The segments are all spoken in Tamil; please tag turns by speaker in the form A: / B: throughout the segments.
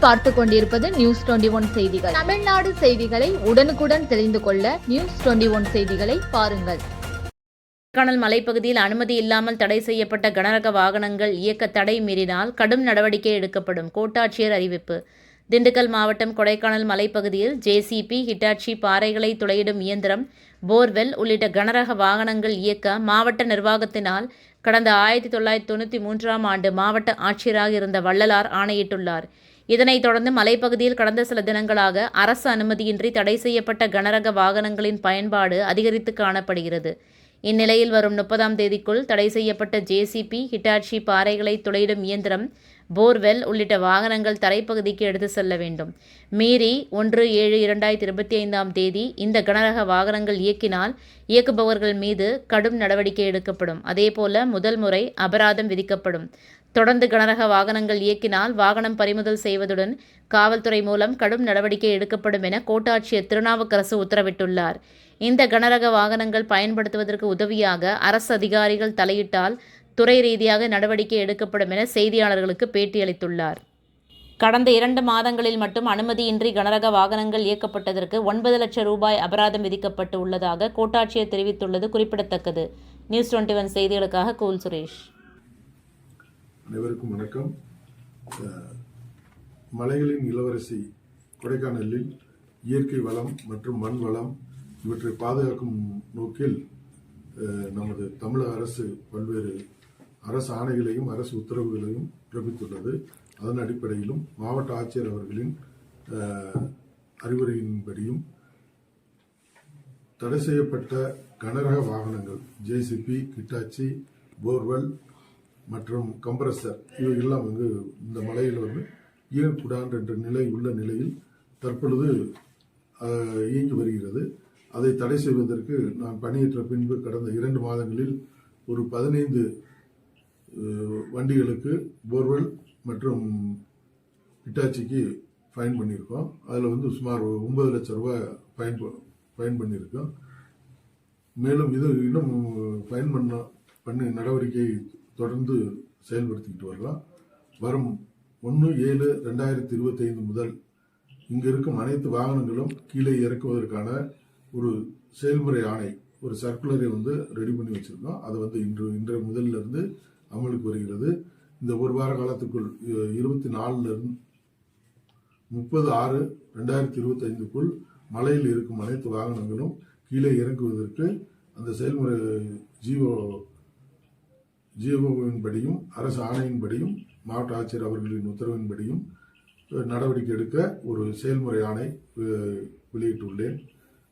A: நீங்கள் பார்த்து கொண்டிருப்பது நியூஸ் 21 செய்திகள். தமிழ்நாடு செய்திகளை உடனுக்குடன் தெரிந்து கொள்ள நியூஸ் 21 செய்திகளை பாருங்கள்.
B: கொடைக்கானல் மலைப்பகுதியில் அனுமதி இல்லாமல் தடை செய்யப்பட்ட கனரக வாகனங்கள் இயக்க தடை மீறினால் கடும் நடவடிக்கை எடுக்கப்படும். கோட்டாட்சியர் அறிவிப்பு. திண்டுக்கல் மாவட்டம் கொடைக்கானல் மலைப்பகுதியில் ஜேசிபி, ஹிட்டாச்சி, பாறைகளை துளையிடும் இயந்திரம், போர்வெல் உள்ளிட்ட கனரக வாகனங்கள் இயக்க மாவட்ட நிர்வாகத்தினால் கடந்த 1993ஆம் ஆண்டு மாவட்ட ஆட்சியராக இருந்த வள்ளலார் ஆணையிட்டுள்ளார். இதனைத் தொடர்ந்து மலைப்பகுதியில் கடந்த சில தினங்களாக அரசு அனுமதியின்றி தடை செய்யப்பட்ட கனரக வாகனங்களின் பயன்பாடு அதிகரித்து காணப்படுகிறது. இந்நிலையில் வரும் 30ஆம் தேதிக்குள் தடை செய்யப்பட்ட ஜேசிபி, ஹிட்டாச்சி, பாறைகளை துளையிடும் இயந்திரம், போர்வெல் உள்ளிட்ட வாகனங்கள் தரைப்பகுதிக்கு எடுத்து செல்ல வேண்டும். மீறி 1/7/2025ஆம் தேதி இந்த கனரக வாகனங்கள் இயக்கினால் இயக்குபவர்கள் மீது கடும் நடவடிக்கை எடுக்கப்படும். அதேபோல முதல் முறை அபராதம் விதிக்கப்படும். தொடர்ந்து கனரக வாகனங்கள் இயக்கினால் வாகனம் பறிமுதல் செய்வதுடன் காவல்துறை மூலம் கடும் நடவடிக்கை எடுக்கப்படும் என கோட்டாட்சியர் திருநாவுக்கரசு உத்தரவிட்டுள்ளார். இந்த கனரக வாகனங்கள் பயன்படுத்துவதற்கு உதவியாக அரசு அதிகாரிகள் தலையிட்டால் துறை ரீதியாக நடவடிக்கை எடுக்கப்படும் என செய்தியாளர்களுக்கு பேட்டியளித்துள்ளார். கடந்த 2 மாதங்களில் மட்டும் அனுமதியின்றி கனரக வாகனங்கள் இயக்கப்பட்டதற்கு 9 லட்சம் ரூபாய் அபராதம் விதிக்கப்பட்டு உள்ளதாக கோட்டாட்சியர் தெரிவித்துள்ளது குறிப்பிடத்தக்கது. நியூஸ் 21 செய்திகளுக்காக கூல் சுரேஷ்.
C: அனைவருக்கும் வணக்கம். மலைகளின் இளவரசி கொடைக்கானலில் இயற்கை வளம் மற்றும் மண் வளம் இவற்றை பாதுகாக்கும் நோக்கில் நமது தமிழக அரசு பல்வேறு அரசு ஆணைகளையும் அரசு உத்தரவுகளையும் பிறப்பித்துள்ளது. அதன் அடிப்படையிலும் மாவட்ட ஆட்சியர் அவர்களின் அறிவுரையின்படியும் தடை செய்யப்பட்ட கனரக வாகனங்கள் ஜேசிபி, ஹிட்டாச்சி, போர்வெல் மற்றும் கம்ப்ரஸர் இவையெல்லாம் இந்த மலையில் இயங்கக்கூடாது என்ற நிலை உள்ள நிலையில் தற்பொழுது இயங்கி வருகிறது. அதை தடை செய்வதற்கு நான் பணியேற்ற பின்பு கடந்த 2 மாதங்களில் ஒரு 15 வண்டிகளுக்கு போர்வெல் மற்றும் ஹிட்டாச்சிக்கு ஃபைன் பண்ணியிருக்கோம். அதில் சுமார் 9 லட்சம் ரூபாய் ஃபைன் பண்ணியிருக்கோம். மேலும் இது இன்னும் ஃபைன் பண்ணி நடவடிக்கை தொடர்ந்து செயல்படுத்திக்கிட்டு வரலாம். வரும் 1/7/2025 முதல் இங்கு இருக்கும் அனைத்து வாகனங்களும் கீழே இறக்குவதற்கான ஒரு செயல்முறை ஆணை, ஒரு சர்க்குலரை ரெடி பண்ணி வச்சிருக்கோம். அது இன்றைய முதலிலிருந்து அமலுக்கு வருகிறது. இந்த ஒரு வார காலத்துக்குள் 24 30/6/2025க்குள் மலையில் இருக்கும் அனைத்து வாகனங்களும் கீழே இறக்குவதற்கு அந்த செயல்முறை ஜிஓவின்படியும் அரசு ஆணையின்படியும் மாவட்ட ஆட்சியர் அவர்களின் உத்தரவின்படியும் நடவடிக்கை எடுக்க ஒரு செயல்முறை ஆணை வெளியிட்டுள்ளேன்.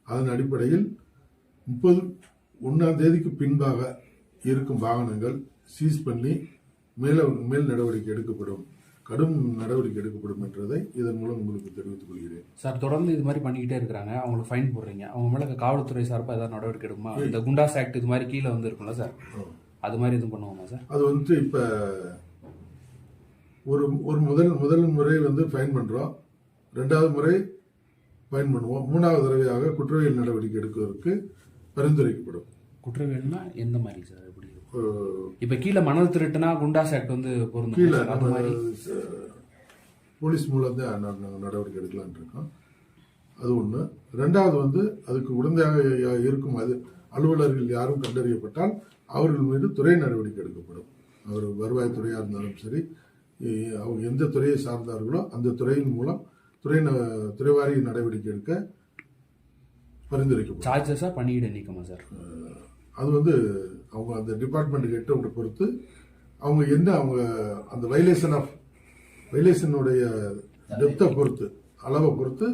C: அதன் அடிப்படையில் 31ஆம் தேதிக்கு பின்பாக இருக்கும் வாகனங்கள் சீஸ் பண்ணி மேல் நடவடிக்கை எடுக்கப்படும், கடும் நடவடிக்கை எடுக்கப்படும் என்றதை இதன் மூலம் உங்களுக்கு தெரிவித்துக் கொள்கிறேன்.
D: சார், தொடர்ந்து இது மாதிரி பண்ணிக்கிட்டே இருக்கிறாங்க, அவங்களுக்கு ஃபைன் போடுறீங்க, அவங்க மேலே காவல்துறை சார்பாக ஏதாவது நடவடிக்கை எடுக்குமா? இந்த குண்டாஸ் ஆக்ட் இது மாதிரி கீழே இருக்கும்ல சார், அது மாதிரி எதுவும் பண்ணுவோமா சார்?
C: அது இப்போ ஒரு முதல் முறை ஃபைன் பண்ணுறோம், 2வது முறை ஃபைன் பண்ணுவோம், 3வது தடவையாக குற்றவியல் நடவடிக்கை எடுப்பதற்கு பரிந்துரைக்கப்படும்.
D: குற்றவியல்னா எந்த மாதிரி சார்? எப்படி இப்போ கீழே மணல் திருட்டுனா குண்டாஸ் ஆக்ட் பொருந்தும்,
C: கீழே போலீஸ் மூலம் தான் நடவடிக்கை எடுக்கலான் இருக்கோம். அது ஒன்று. 2வது அதுக்கு உடந்தையாக இருக்கும் அலுவலர்கள் யாரும் கண்டறியப்பட்டால் அவர்கள் மீது துறை நடவடிக்கை எடுக்கப்படும். அவர் வருவாய்த்துறையாக இருந்தாலும் சரி, அவங்க எந்த துறையை சார்ந்தார்களோ அந்த துறையின் மூலம் துறைவாரி நடவடிக்கை எடுக்க பரிந்துரைக்கப்படும்.
D: சார்ஜஸா பணியிட நீக்கமா சார்?
C: அது அவங்க அந்த டிபார்ட்மெண்ட்டுக்கு எட்டவங்களை பொறுத்து அவங்க அந்த வயலேஷனுடைய டெப்த்தை பொறுத்து, அளவை பொறுத்து